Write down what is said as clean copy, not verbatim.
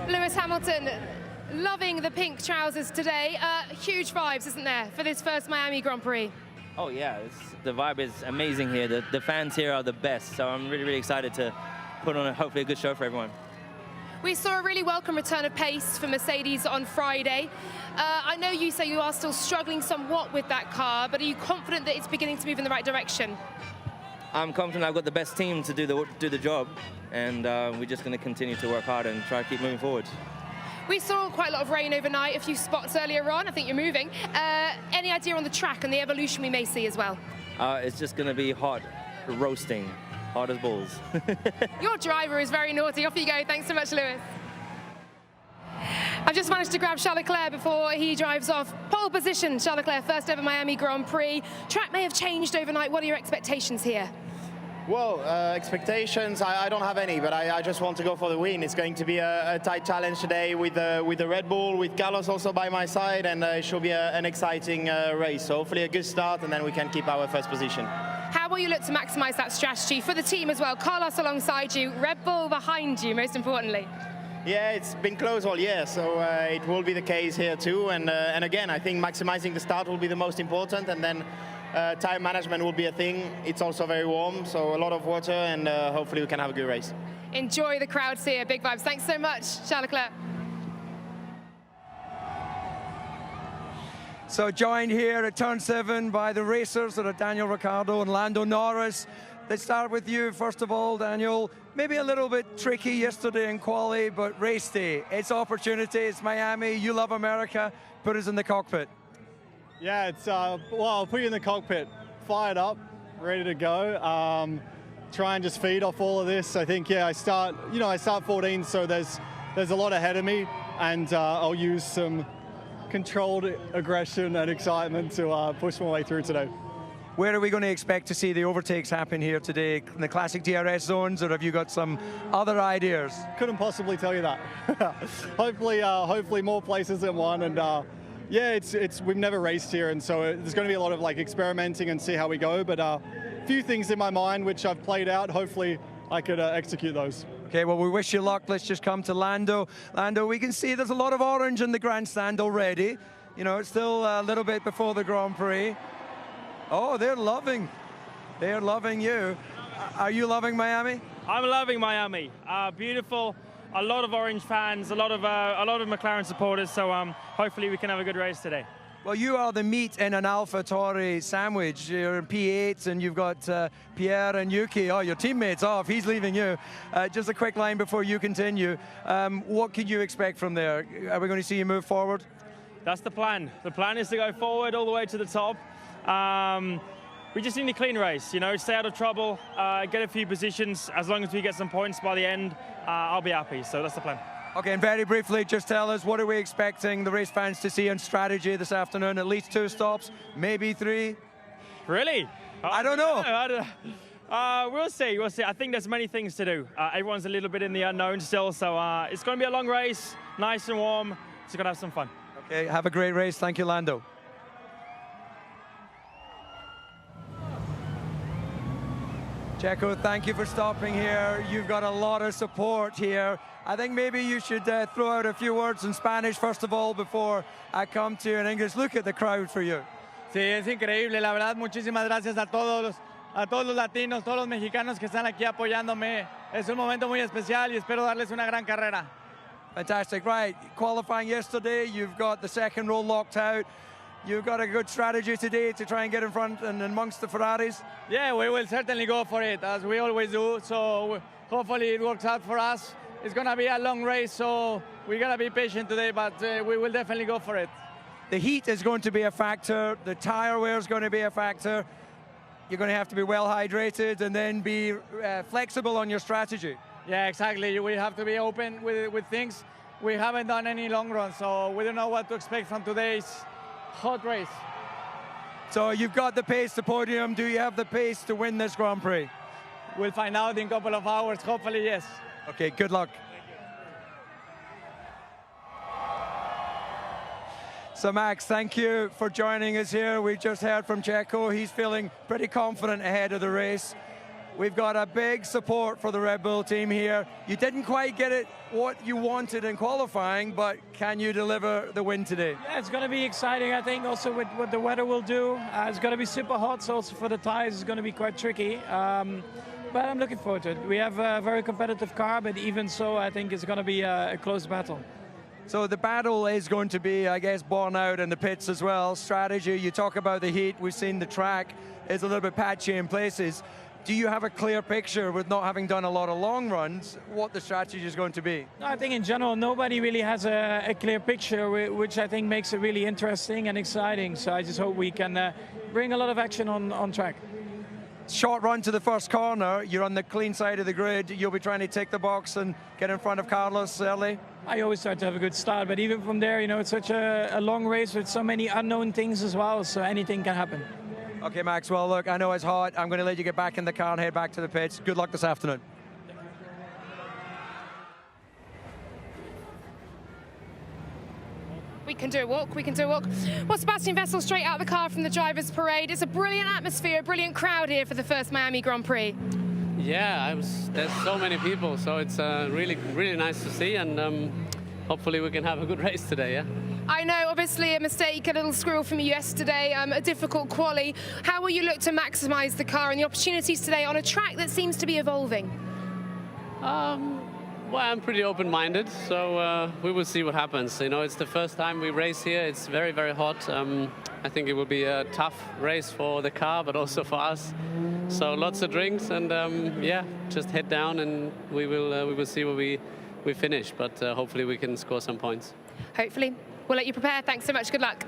Lewis Hamilton, loving the pink trousers today. Huge vibes, isn't there, for this first Miami Grand Prix? Oh yeah, the vibe is amazing here. The fans here are the best, so I'm really, really excited to put on hopefully a good show for everyone. We saw a really welcome return of pace for Mercedes on Friday. I know you say you are still struggling somewhat with that car, but are you confident that it's beginning to move in the right direction? I'm confident I've got the best team to do the job, and we're just going to continue to work hard and try to keep moving forward. We saw quite a lot of rain overnight, a few spots earlier on. I think you're moving. Any idea on the track and the evolution we may see as well? It's just going to be hot, roasting. Hard as balls. Your driver is very naughty. Off you go. Thanks so much, Lewis. I've just managed to grab Charles Leclerc before he drives off. Pole position, Charles Leclerc, first ever Miami Grand Prix. Track may have changed overnight. What are your expectations here? Well, expectations, I don't have any, but I just want to go for the win. It's going to be a tight challenge today with the Red Bull, with Carlos also by my side, and it should be an exciting race. So hopefully a good start, and then we can keep our first position. How will you look to maximise that strategy for the team as well? Carlos alongside you, Red Bull behind you, most importantly. Yeah, it's been close all year, so it will be the case here too. And again, I think maximising the start will be the most important, and then time management will be a thing. It's also very warm, so a lot of water, and hopefully we can have a good race. Enjoy the crowds here, big vibes. Thanks so much, Charles Leclerc. So joined here at Turn 7 by the racers that are Daniel Ricciardo and Lando Norris. Let's start with you, first of all, Daniel. Maybe a little bit tricky yesterday in quali, but race day. It's opportunity, it's Miami, you love America. Put us in the cockpit. Yeah, it's, well, I'll put you in the cockpit. Fired up, ready to go. Try and just feed off all of this. I think, yeah, I start 14, so there's a lot ahead of me, and I'll use some controlled aggression and excitement to push my way through today. Where are we going to expect to see the overtakes happen here today? In the classic DRS zones, or have you got some other ideas? Couldn't possibly tell you that. Hopefully more places than one, and yeah, we've never raced here, and so there's going to be a lot of like experimenting and see how we go. But a few things in my mind which I've played out. Hopefully, I could execute those. Okay, well, we wish you luck. Let's just come to Lando. Lando, we can see there's a lot of orange in the grandstand already. You know, it's still a little bit before the Grand Prix. Oh, they're loving you. Are you loving Miami? I'm loving Miami. Beautiful. A lot of orange fans, a lot of McLaren supporters. So hopefully we can have a good race today. Well, you are the meat in an AlphaTauri sandwich. You're in P8 and you've got Pierre and Yuki. Oh, your teammate's off. He's leaving you. Just a quick line before you continue. What can you expect from there? Are we going to see you move forward? That's the plan. The plan is to go forward all the way to the top. We just need a clean race, you know, stay out of trouble, get a few positions. As long as we get some points by the end, I'll be happy. So that's the plan. Okay, and very briefly, just tell us, what are we expecting the race fans to see on strategy this afternoon? At least 2 stops, maybe 3? Really? I don't know. We'll see, we'll see. I think there's many things to do. Everyone's a little bit in the unknown still, so it's going to be a long race, nice and warm. Just going to have some fun. Okay, have a great race. Thank you, Lando. Checo, thank you for stopping here. You've got a lot of support here. I think maybe you should throw out a few words in Spanish first of all before I come to you in English. Look at the crowd for you. Sí, es increíble, la verdad. Muchísimas gracias a todos los latinos, todos los mexicanos que están aquí apoyándome. Es un momento muy especial y espero darles una gran carrera. Fantastic, right. Qualifying yesterday, you've got the second row locked out. You've got a good strategy today to try and get in front and amongst the Ferraris? Yeah, we will certainly go for it, as we always do. So hopefully it works out for us. It's going to be a long race, so we're going to be patient today, but we will definitely go for it. The heat is going to be a factor. The tire wear is going to be a factor. You're going to have to be well hydrated and then be flexible on your strategy. Yeah, exactly. We have to be open with things. We haven't done any long runs, so we don't know what to expect from today's hot race. So you've got the pace to podium. Do you have the pace to win this Grand Prix? We'll find out in a couple of hours. Hopefully, yes. Okay, good luck. So Max, thank you for joining us here. We've just heard from Checo. He's feeling pretty confident ahead of the race. We've got a big support for the Red Bull team here. You didn't quite get it what you wanted in qualifying, but can you deliver the win today? Yeah, it's going to be exciting, I think, also with what the weather will do. It's going to be super hot, so also for the tires it's going to be quite tricky. But I'm looking forward to it. We have a very competitive car, but even so, I think it's going to be a close battle. So the battle is going to be, I guess, borne out in the pits as well. Strategy, you talk about the heat. We've seen the track is a little bit patchy in places. Do you have a clear picture, with not having done a lot of long runs, what the strategy is going to be? I think in general, nobody really has a clear picture, which I think makes it really interesting and exciting. So I just hope we can bring a lot of action on track. Short run to the first corner. You're on the clean side of the grid. You'll be trying to take the box and get in front of Carlos early. I always try to have a good start, but even from there, you know, it's such a long race with so many unknown things as well, so anything can happen. Okay, Max, well, look, I know it's hot. I'm going to let you get back in the car and head back to the pits. Good luck this afternoon. We can do a walk, we can do a walk. Well, Sebastian Vettel straight out the car from the driver's parade. It's a brilliant atmosphere, a brilliant crowd here for the first Miami Grand Prix. Yeah, there's so many people, so it's really nice to see, and hopefully we can have a good race today, yeah? I know, obviously, a mistake, a little squirrel from you yesterday, a difficult quali. How will you look to maximise the car and the opportunities today on a track that seems to be evolving? Well, I'm pretty open-minded, so we will see what happens. You know, it's the first time we race here. It's very, very hot. I think it will be a tough race for the car, but also for us. So lots of drinks, and yeah, just head down, and we will see where we finish. But hopefully we can score some points. Hopefully. We'll let you prepare. Thanks so much. Good luck.